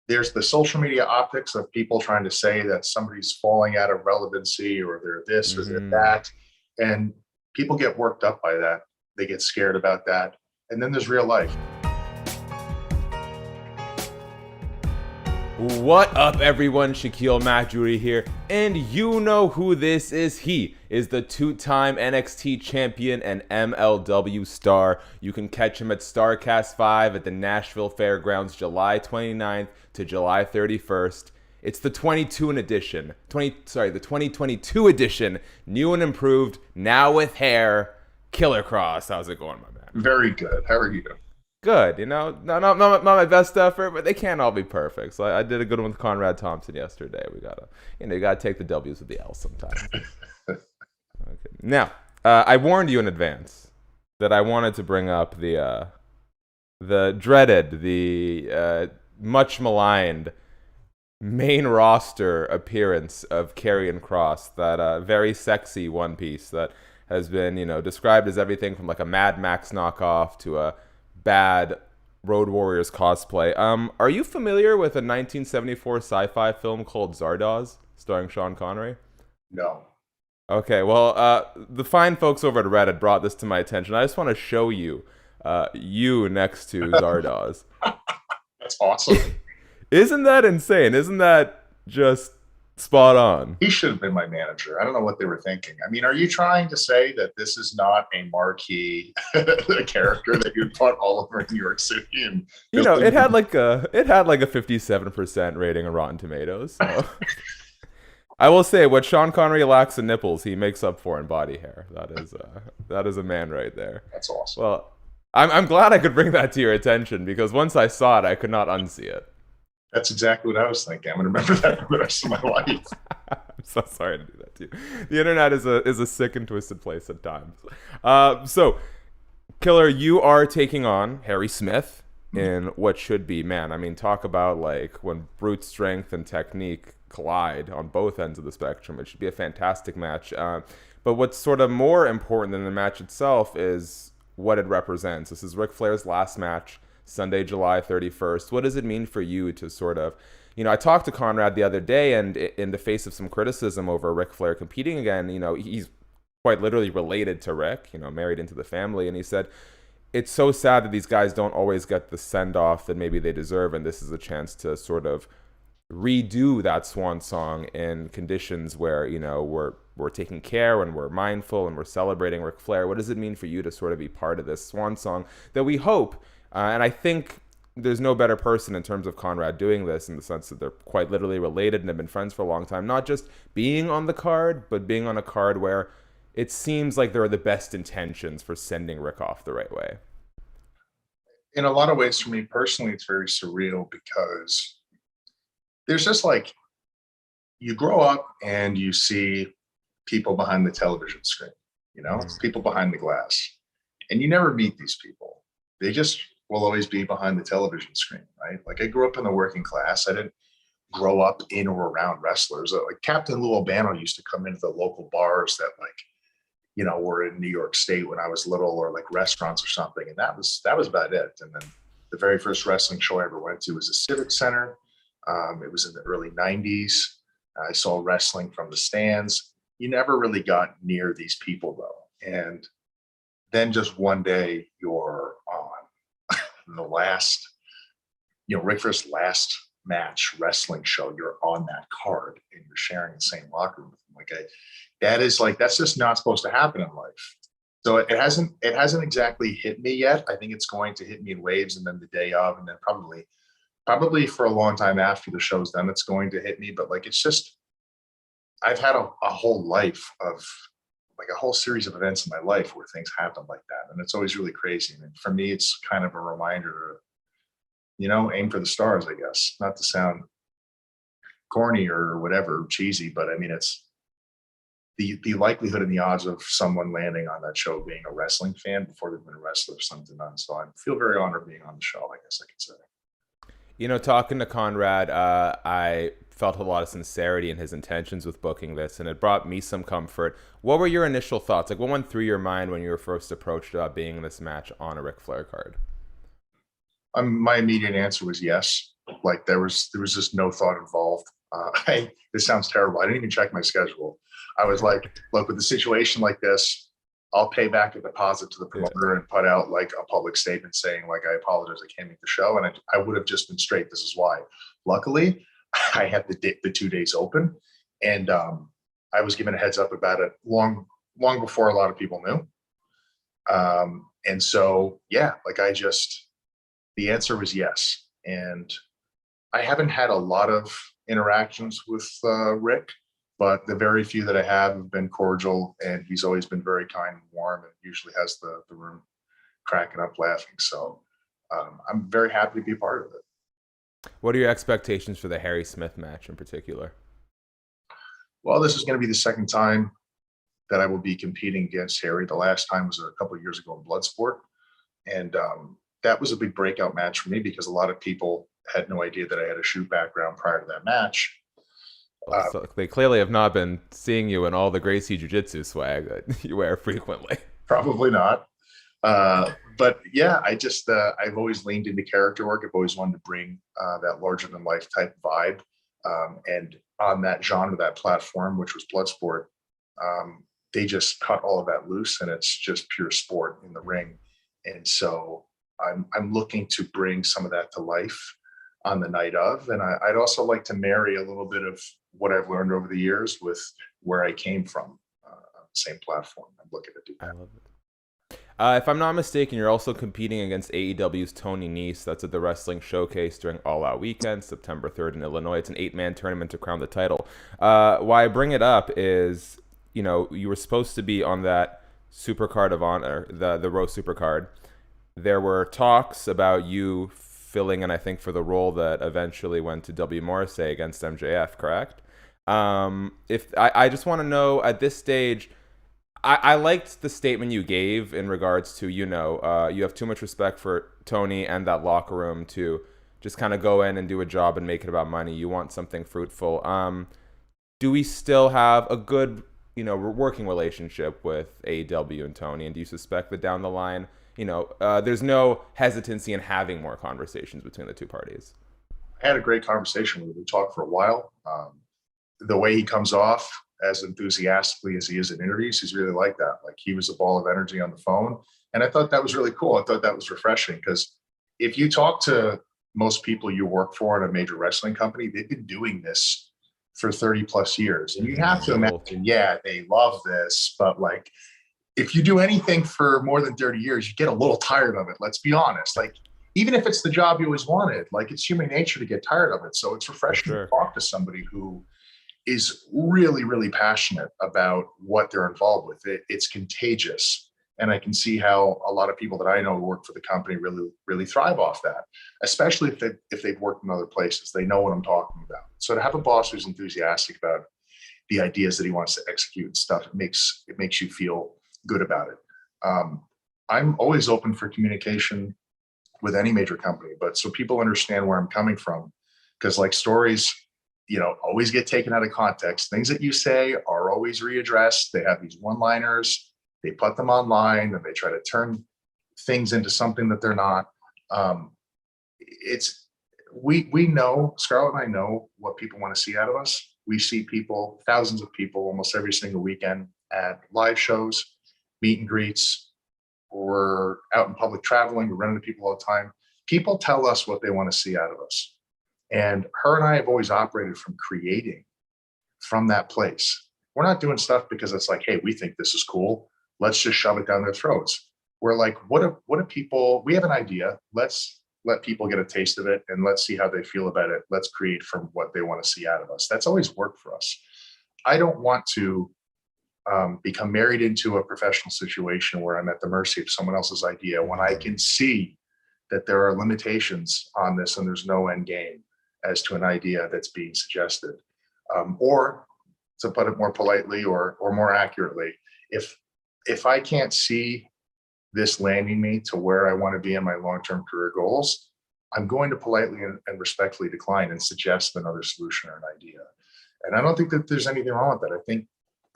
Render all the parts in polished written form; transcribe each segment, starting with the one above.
there's the social media optics of people trying to say that somebody's falling out of relevancy or they're this or they're that. And people get worked up by that. They get scared about that. And then there's real life. What up, everyone? Shakiel Mahjouri here, and you know who this is. He is the two-time NXT champion and MLW star. You can catch him at Starrcast V at the Nashville Fairgrounds, July 29th to July 31st. It's the 2022 edition, new and improved, now with hair, Killer Kross. How's it going, my man? Very good. How are you? Good, not my best effort, but they can't all be perfect. So I did a good one with Conrad Thompson yesterday. We gotta, you gotta take the W's with the L's sometimes. Okay. Now, I warned you in advance that I wanted to bring up the dreaded, the much maligned main roster appearance of Karrion Kross, that very sexy one piece that has been, described as everything from like a Mad Max knockoff to a bad Road Warriors cosplay. Are you familiar with a 1974 sci-fi film called Zardoz, starring Sean Connery? No. Okay, well, the fine folks over at Reddit brought this to my attention. I just want to show you, you next to Zardoz. That's awesome. Isn't that insane? Isn't that just spot on? He should have been my manager. I don't know what they were thinking. I mean, are you trying to say that this is not a marquee character that you put all over New York City? And it had like a 57% rating on Rotten Tomatoes. So. I will say, what Sean Connery lacks in nipples, he makes up for in body hair. That is a man right there. That's awesome. Well, I'm glad I could bring that to your attention, because once I saw it, I could not unsee it. That's exactly what I was thinking. I'm going to remember that for the rest of my life. I'm so sorry to do that to you. The internet is a sick and twisted place at times. So, Killer, you are taking on Harry Smith in what should be, man, I mean, talk about like when brute strength and technique collide on both ends of the spectrum. It should be a fantastic match. But what's sort of more important than the match itself is what it represents. This is Ric Flair's last match, Sunday, July 31st. What does it mean for you to sort of, I talked to Conrad the other day, and in the face of some criticism over Ric Flair competing again, he's quite literally related to Ric, married into the family, and he said, it's so sad that these guys don't always get the send-off that maybe they deserve, and this is a chance to sort of redo that swan song in conditions where, we're taking care and we're mindful and we're celebrating Ric Flair. What does it mean for you to sort of be part of this swan song that we hope, and I think there's no better person in terms of Conrad doing this, in the sense that they're quite literally related and have been friends for a long time, not just being on the card, but being on a card where it seems like there are the best intentions for sending Ric off the right way. In a lot of ways, for me personally, it's very surreal, because there's just like, you grow up and you see people behind the television screen, people behind the glass, and you never meet these people. They just will always be behind the television screen, right? Like, I grew up in the working class. I didn't grow up in or around wrestlers. Like Captain Lou Albano used to come into the local bars that were in New York State when I was little, or like restaurants or something. And that was about it. And then the very first wrestling show I ever went to was the Civic Center. It was in the early 90s. I saw wrestling from the stands. You never really got near these people though. And then just one day you're on the last, Ric Flair's last match wrestling show. You're on that card and you're sharing the same locker room with him. That's just not supposed to happen in life. So it hasn't exactly hit me yet. I think it's going to hit me in waves, and then the day of, and then probably for a long time after the show's done, it's going to hit me. But it's just, I've had a whole life of, like, a whole series of events in my life where things happen like that. And it's always really crazy. And for me, it's kind of a reminder to, aim for the stars, I guess. Not to sound corny or whatever, cheesy, but I mean, it's the likelihood and the odds of someone landing on that show being a wrestling fan before they've been a wrestler, slim to none. So I feel very honored being on the show, I guess I could say. Talking to Conrad, I felt a lot of sincerity in his intentions with booking this, and it brought me some comfort. What were your initial thoughts? Like, what went through your mind when you were first approached about being in this match on a Ric Flair card? My immediate answer was yes. Like there was just no thought involved. This sounds terrible. I didn't even check my schedule. I was like, look, with a situation like this, I'll pay back a deposit to the promoter and put out like a public statement saying like, I apologize, I can't make the show. And I would have just been straight. This is why. Luckily, I had the 2 days open, and I was given a heads up about it long before a lot of people knew. And so, yeah, like the answer was yes. And I haven't had a lot of interactions with Rick, but the very few that I have been cordial, and he's always been very kind and warm, and usually has the room cracking up laughing. So I'm very happy to be a part of it. What are your expectations for the Harry Smith match in particular? Well, this is going to be the second time that I will be competing against Harry. The last time was a couple of years ago in Bloodsport. And that was a big breakout match for me because a lot of people had no idea that I had a shoot background prior to that match. So they clearly have not been seeing you in all the Gracie Jiu-Jitsu swag that you wear frequently. Probably not. But yeah, I've always leaned into character work. I've always wanted to bring that larger than life type vibe. And on that genre, that platform, which was Bloodsport, they just cut all of that loose, and it's just pure sport in the ring. And so I'm looking to bring some of that to life on the night of. And I'd also like to marry a little bit of what I've learned over the years with where I came from on the same platform. I'm looking to do that. I love it. If I'm not mistaken, you're also competing against AEW's Tony Nese. That's at the Wrestling Showcase during All Out Weekend, September 3rd in Illinois. It's an 8-man tournament to crown the title. Why I bring it up is, you were supposed to be on that Super Card of Honor, the Raw Super Card. There were talks about you filling in, I think, for the role that eventually went to W. Morrissey against MJF, correct? If I just want to know at this stage, I liked the statement you gave in regards to, you have too much respect for Tony and that locker room to just kind of go in and do a job and make it about money. You want something fruitful. Do we still have a good, working relationship with AEW and Tony? And do you suspect that down the line, there's no hesitancy in having more conversations between the two parties? I had a great conversation with him. We talked for a while. The way he comes off, as enthusiastically as he is in interviews, he's really like that. Like he was a ball of energy on the phone. And I thought that was really cool. I thought that was refreshing because if you talk to most people you work for in a major wrestling company, they've been doing this for 30 plus years. And you have to imagine, yeah, they love this, but like, if you do anything for more than 30 years, you get a little tired of it. Let's be honest. Like, even if it's the job you always wanted, like it's human nature to get tired of it. So it's refreshing to talk to somebody who is really, really passionate about what they're involved with. It's contagious. And I can see how a lot of people that I know who work for the company really, really thrive off that, especially if they've worked in other places. They know what I'm talking about. So to have a boss who's enthusiastic about the ideas that he wants to execute and stuff, it makes you feel good about it. I'm always open for communication with any major company, but so people understand where I'm coming from, because like stories, always get taken out of context. Things that you say are always readdressed. They have these one-liners, they put them online, and they try to turn things into something that they're not. We know, Scarlett and I know what people want to see out of us. We see people, thousands of people, almost every single weekend at live shows, meet and greets. We're out in public traveling. We're running into people all the time. People tell us what they want to see out of us. And her and I have always operated from creating from that place. We're not doing stuff because it's like, hey, we think this is cool. Let's just shove it down their throats. We're like, what do people, we have an idea. Let's let people get a taste of it and let's see how they feel about it. Let's create from what they want to see out of us. That's always worked for us. I don't want to become married into a professional situation where I'm at the mercy of someone else's idea when I can see that there are limitations on this and there's no end game as to an idea that's being suggested. Or to put it more politely or more accurately, if I can't see this landing me to where I want to be in my long-term career goals, I'm going to politely and respectfully decline and suggest another solution or an idea. And I don't think that there's anything wrong with that. I think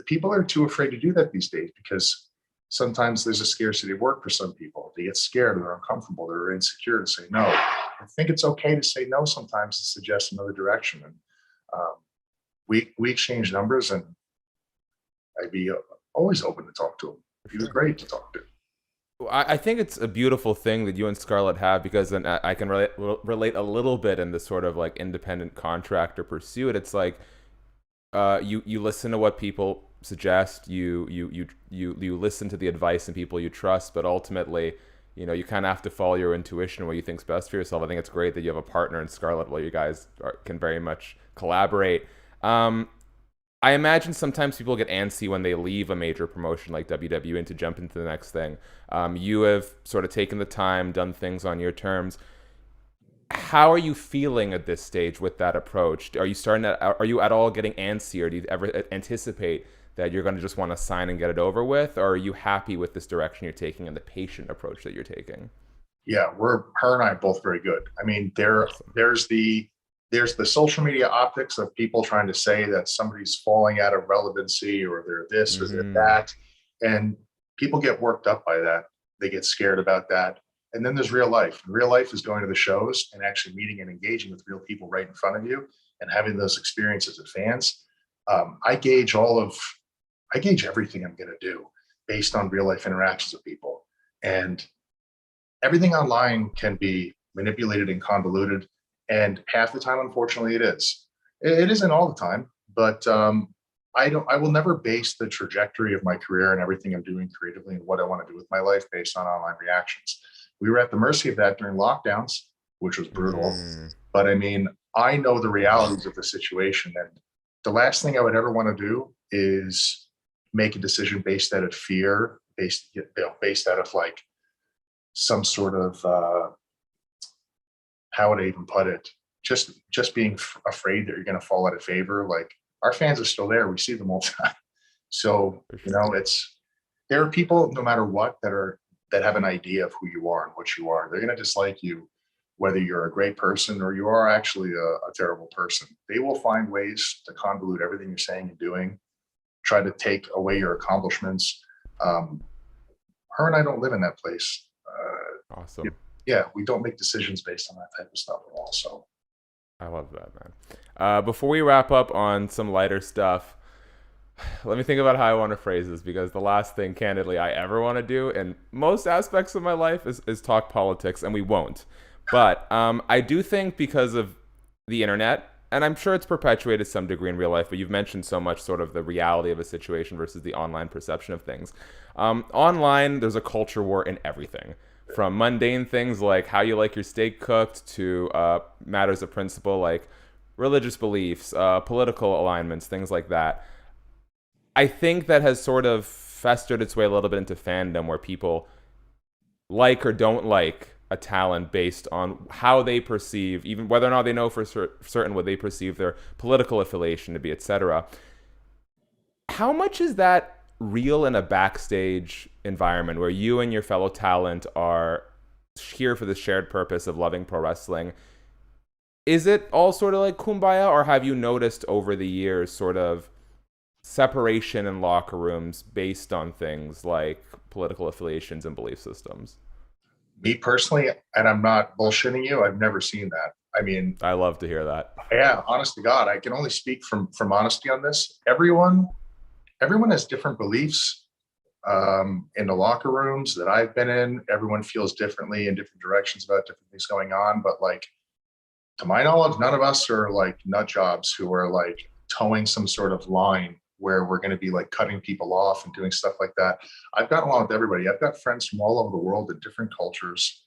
people are too afraid to do that these days because sometimes there's a scarcity of work for some people. They get scared or they're uncomfortable, they're insecure to say no. I think it's okay to say no sometimes and suggest another direction. And um, we exchange numbers, and I'd be always open to talk to him. He was great to talk to. I think it's a beautiful thing that you and Scarlett have, because then I can relate a little bit in this sort of like independent contractor pursuit. It's like you listen to what people suggest, you listen to the advice and people you trust, but ultimately, you kind of have to follow your intuition, what you think's best for yourself. I think it's great that you have a partner in Scarlett where you guys can very much collaborate. I imagine sometimes people get antsy when they leave a major promotion like WWE and to jump into the next thing. You have sort of taken the time, done things on your terms. How are you feeling at this stage with that approach? Are you at all getting antsy, or do you ever anticipate that you're going to just want to sign and get it over with? Or are you happy with this direction you're taking and the patient approach that you're taking? Yeah, her and I are both very good. I mean, Awesome. there's the social media optics of people trying to say that somebody's falling out of relevancy, or they're this or they're that. And people get worked up by that. They get scared about that. And then there's real life. Real life is going to the shows and actually meeting and engaging with real people right in front of you and having those experiences as fans. I gauge everything I'm going to do based on real life interactions with people. And everything online can be manipulated and convoluted. And half the time, unfortunately, it is. It isn't all the time, but I will never base the trajectory of my career and everything I'm doing creatively and what I want to do with my life based on online reactions. We were at the mercy of that during lockdowns, which was brutal. But I mean, I know the realities of the situation, and the last thing I would ever want to do is make a decision based out of fear, based out of like some sort of how would I even put it? Just being afraid that you're going to fall out of favor. Like, our fans are still there. We see them all the time. So, there are people, no matter what, that have an idea of who you are and what you are. They're going to dislike you, whether you're a great person or you are actually a terrible person. They will find ways to convolute everything you're saying and doing, try to take away your accomplishments. Her and I don't live in that place. Awesome. Yeah, we don't make decisions based on that type of stuff at all. So I love that, man. Before we wrap up on some lighter stuff, let me think about how I want to phrase this, because the last thing, candidly, I ever want to do in most aspects of my life is talk politics, and we won't. But I do think, because of the internet, and I'm sure it's perpetuated some degree in real life, but you've mentioned so much sort of the reality of a situation versus the online perception of things. Online, there's a culture war in everything. From mundane things like how you like your steak cooked to matters of principle like religious beliefs, political alignments, things like that. I think that has sort of festered its way a little bit into fandom, where people like or don't like a talent based on how they perceive, even whether or not they know for certain what they perceive their political affiliation to be, etc. How much is that real in a backstage environment where you and your fellow talent are here for the shared purpose of loving pro wrestling? Is it all sort of like kumbaya, or have you noticed over the years sort of separation in locker rooms based on things like political affiliations and belief systems? Me personally, and I'm not bullshitting you, I've never seen that. I mean, I love to hear that. Yeah, honest to God, I can only speak from honesty on this. Everyone has different beliefs in the locker rooms that I've been in. Everyone feels differently in different directions about different things going on. But like, to my knowledge, none of us are like nut jobs who are like towing some sort of line where we're going to be like cutting people off and doing stuff like that. I've gotten along with everybody. I've got friends from all over the world in different cultures,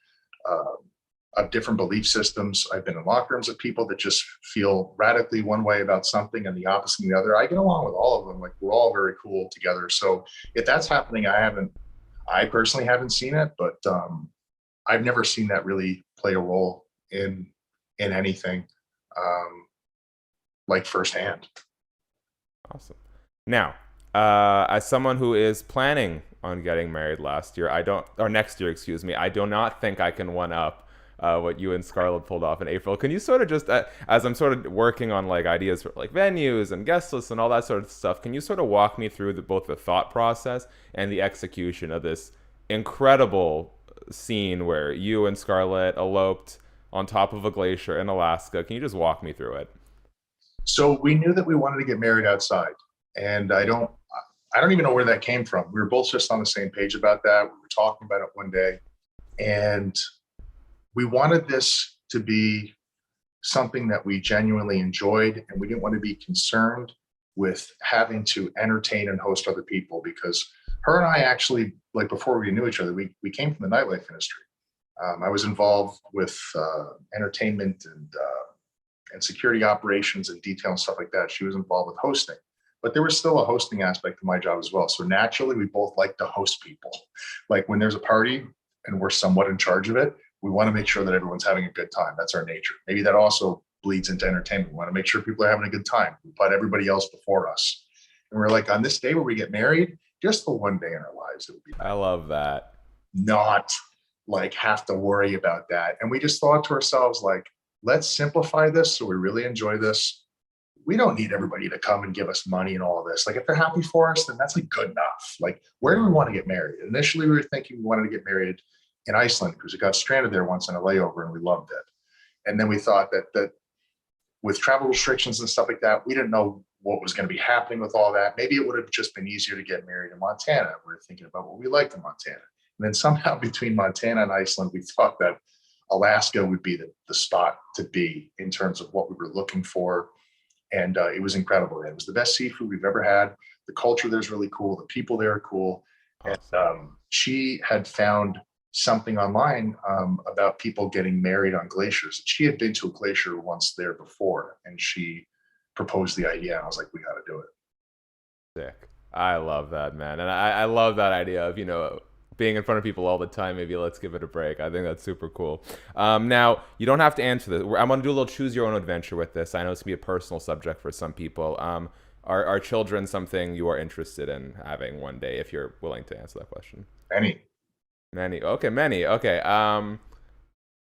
of different belief systems. I've been in locker rooms with people that just feel radically one way about something and the opposite the other. I get along with all of them. Like, we're all very cool together. So if that's happening, I personally haven't seen it, but I've never seen that really play a role in anything like firsthand. Awesome. Now, as someone who is planning on getting married next year, I do not think I can one up what you and Scarlett pulled off in April. Can you sort of just, as I'm sort of working on like ideas for like venues and guest lists and all that sort of stuff, can you sort of walk me through both the thought process and the execution of this incredible scene where you and Scarlett eloped on top of a glacier in Alaska. Can you just walk me through it? So we knew that we wanted to get married outside, and I don't even know where that came from. We were both just on the same page about that. We were talking about it one day, and we wanted this to be something that we genuinely enjoyed, and we didn't want to be concerned with having to entertain and host other people, because her and I actually, like, before we knew each other, we came from the nightlife industry. I was involved with entertainment and security operations and detail and stuff like that. She was involved with hosting, but there was still a hosting aspect to my job as well. So naturally, we both like to host people. Like when there's a party and we're somewhat in charge of it, we want to make sure that everyone's having a good time. That's our nature. Maybe that also bleeds into entertainment. We want to make sure people are having a good time. We put everybody else before us. And we're like, on this day where we get married, just the one day in our lives, it would be nice. I love that. Not like have to worry about that. And we just thought to ourselves, like, let's simplify this so we really enjoy this. We don't need everybody to come and give us money and all of this. Like, if they're happy for us, then that's like good enough. Like, where do we want to get married? Initially, we were thinking we wanted to get married in Iceland because we got stranded there once in a layover and we loved it. And then we thought that with travel restrictions and stuff like that, we didn't know what was going to be happening with all that. Maybe it would have just been easier to get married in Montana. We were thinking about what we liked in Montana. And then somehow between Montana and Iceland, we thought that Alaska would be the spot to be in terms of what we were looking for. And it was incredible. It was the best seafood we've ever had. The culture there is really cool. The people there are cool. And she had found something online about people getting married on glaciers. She had been to a glacier once there before, and she proposed the idea. And I was like, we got to do it. Sick. I love that, man. And I love that idea of, being in front of people all the time. Maybe let's give it a break. I think that's super cool. Now, you don't have to answer this. I'm going to do a little choose your own adventure with this. I know it's going to be a personal subject for some people. Are children something you are interested in having one day, if you're willing to answer that question? Many. Okay, many. Okay. I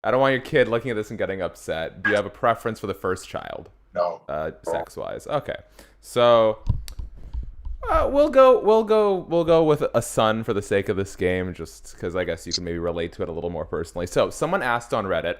don't want your kid looking at this and getting upset. Do you have a preference for the first child? No. Sex-wise. Okay. So we'll go with a son for the sake of this game, just because I guess you can maybe relate to it a little more personally. So someone asked on Reddit,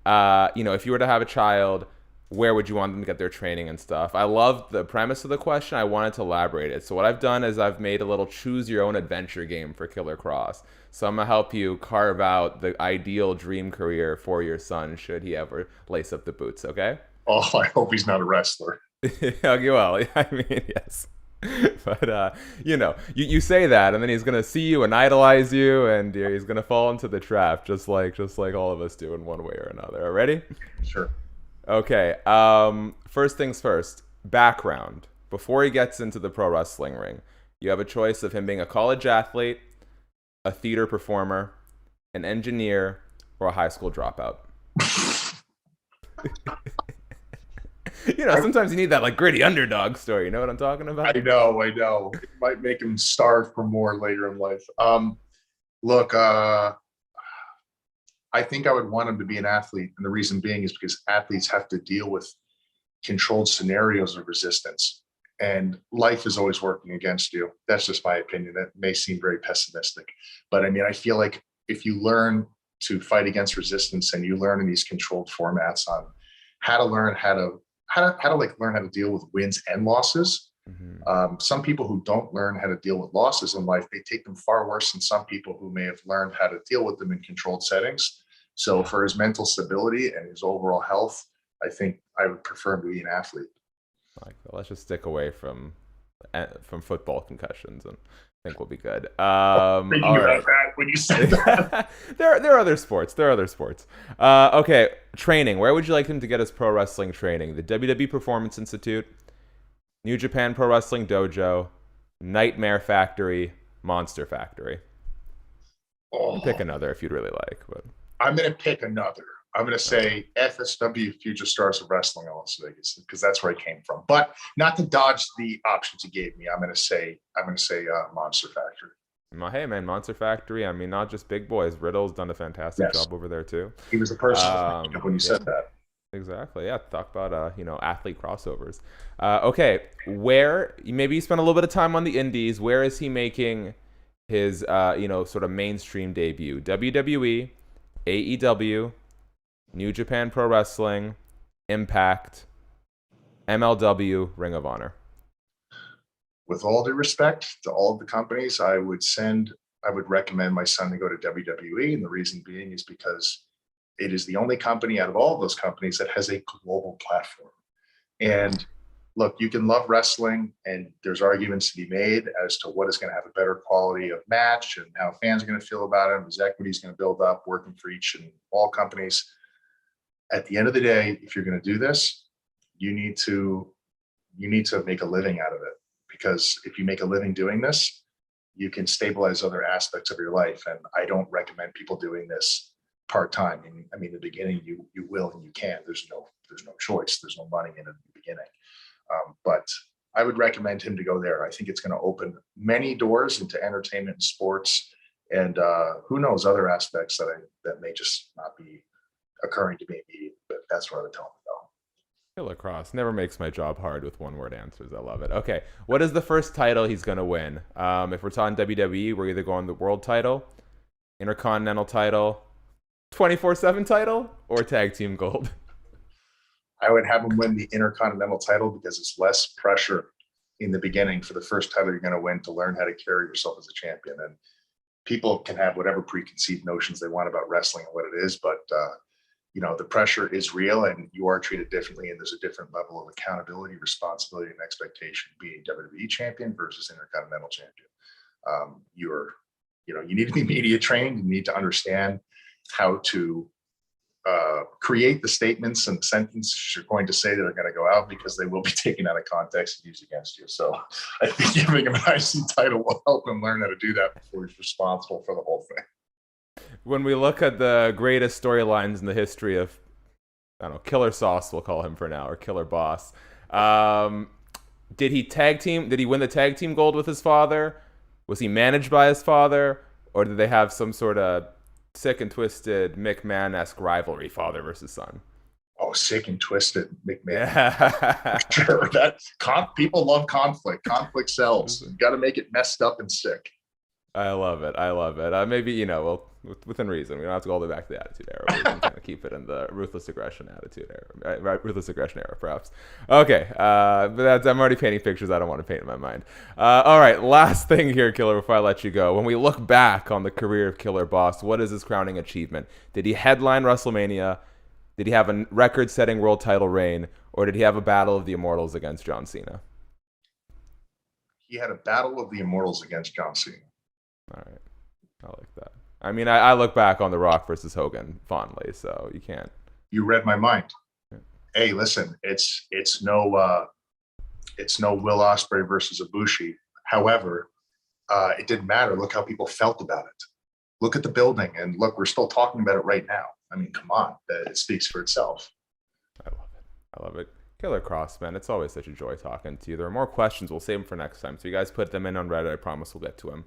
if you were to have a child, where would you want them to get their training and stuff? I love the premise of the question. I wanted to elaborate it. So what I've done is I've made a little choose your own adventure game for Killer Kross. So I'm going to help you carve out the ideal dream career for your son should he ever lace up the boots, okay? Oh, I hope he's not a wrestler. Well, I mean, yes. But, you say that, and then he's going to see you and idolize you, and he's going to fall into the trap, just like all of us do in one way or another. Ready? Sure. Okay. First things first, background. Before he gets into the pro wrestling ring, you have a choice of him being a college athlete, a theater performer, an engineer, or a high school dropout. Sometimes you need that like gritty underdog story. You know what I'm talking about? I know. It might make him starve for more later in life. Look, I think I would want him to be an athlete. And the reason being is because athletes have to deal with controlled scenarios of resistance. And life is always working against you. That's just my opinion. That may seem very pessimistic. But I mean, I feel like if you learn to fight against resistance and you learn in these controlled formats on how to learn how to learn how to deal with wins and losses. Mm-hmm. Some people who don't learn how to deal with losses in life, they take them far worse than some people who may have learned how to deal with them in controlled settings. So for his mental stability and his overall health, I think I would prefer him to be an athlete. Let's just stick away from football concussions, and I think we'll be good. Thinking about that when you said that. there are other sports. Okay, training. Where would you like him to get his pro wrestling training? The WWE Performance Institute, New Japan Pro Wrestling Dojo, Nightmare Factory, Monster Factory. Pick another if you'd really like. But I'm going to pick another. I'm going to say FSW, Future Stars of Wrestling in Las Vegas, because that's where I came from. But not to dodge the options you gave me, I'm going to say Monster Factory. Hey man, Monster Factory. I mean, not just big boys. Riddle's done a fantastic job over there too. He was the person when you said that. Exactly. Yeah. Talk about athlete crossovers. Okay, where maybe you spent a little bit of time on the indies. Where is he making his sort of mainstream debut? WWE, AEW, New Japan Pro Wrestling, Impact, MLW, Ring of Honor. With all due respect to all of the companies, I would recommend my son to go to WWE. And the reason being is because it is the only company out of all of those companies that has a global platform. And look, you can love wrestling, and there's arguments to be made as to what is going to have a better quality of match and how fans are going to feel about it, as equity is going to build up, working for each and all companies. At the end of the day, if you're going to do this, you need to make a living out of it. Because if you make a living doing this, you can stabilize other aspects of your life. And I don't recommend people doing this part-time. I mean, in the beginning, you will and you can. There's no choice. There's no money in the beginning. But I would recommend him to go there. I think it's going to open many doors into entertainment and sports, and who knows, other aspects that may just not be occurring to me immediately. But that's where I would tell him to go. Killer Kross never makes my job hard with one-word answers. I love it. Okay, what is the first title he's going to win? If we're talking WWE, we're either going the world title, Intercontinental title, 24/7 title, or Tag Team Gold. I would have him win the Intercontinental title because it's less pressure in the beginning for the first title you're going to win to learn how to carry yourself as a champion. And people can have whatever preconceived notions they want about wrestling and what it is, but the pressure is real, and you are treated differently, and there's a different level of accountability, responsibility, and expectation being WWE champion versus Intercontinental champion. You need to be media trained. You need to understand how to create the statements and sentences you're going to say that are going to go out, because they will be taken out of context and used against you. So I think giving him an IC title will help him learn how to do that before he's responsible for the whole thing. When we look at the greatest storylines in the history of, I don't know, Killer Sauce, we'll call him for now, or Killer Boss, did he win the tag team gold with his father? Was he managed by his father? Or did they have some sort of sick and twisted McMahon-esque rivalry, father versus son? Oh, sick and twisted McMahon. Yeah. Sure. People love conflict. Conflict sells. You got to make it messed up and sick. I love it. Maybe, within reason. We don't have to go all the way back to the Attitude Era. We can kind of keep it in the Ruthless Aggression Attitude Era. Ruthless Aggression Era, perhaps. Okay. But I'm already painting pictures I don't want to paint in my mind. All right. Last thing here, Killer, before I let you go. When we look back on the career of Killer Boss, what is his crowning achievement? Did he headline WrestleMania? Did he have a record-setting world title reign? Or did he have a battle of the Immortals against John Cena? He had a battle of the Immortals against John Cena. All right. I like that. I mean, I look back on The Rock versus Hogan fondly, so you can't. You read my mind. Yeah. Hey, listen, it's no Will Ospreay versus Ibushi. However, it didn't matter. Look how people felt about it. Look at the building, and look, we're still talking about it right now. I mean, come on, it speaks for itself. I love it. Killer Kross, man, it's always such a joy talking to you. There are more questions. We'll save them for next time. So you guys put them in on Reddit. I promise we'll get to them.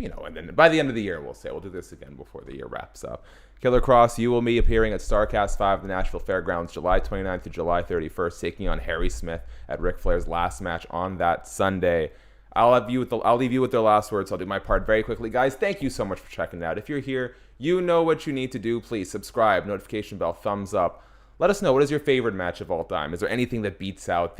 And then by the end of the year, we'll do this again before the year wraps up. Killer Kross, you will be appearing at Starrcast V at the Nashville Fairgrounds July 29th to July 31st, taking on Harry Smith at Ric Flair's last match on that Sunday. I'll leave you with their last words. I'll do my part very quickly. Guys, thank you so much for checking it out. If you're here, you know what you need to do. Please subscribe, notification bell, thumbs up. Let us know, what is your favorite match of all time? Is there anything that beats out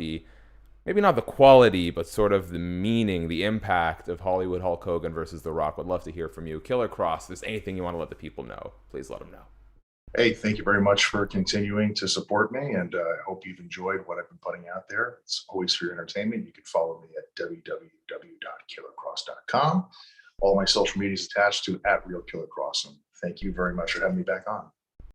maybe not the quality, but sort of the meaning, the impact of Hollywood Hulk Hogan versus The Rock? Would love to hear from you. Killer Kross, if there's anything you want to let the people know, please let them know. Hey, thank you very much for continuing to support me, and I hope you've enjoyed what I've been putting out there. It's always for your entertainment. You can follow me at www.killerkross.com. All my social media is attached to @RealKillerKross. And thank you very much for having me back on.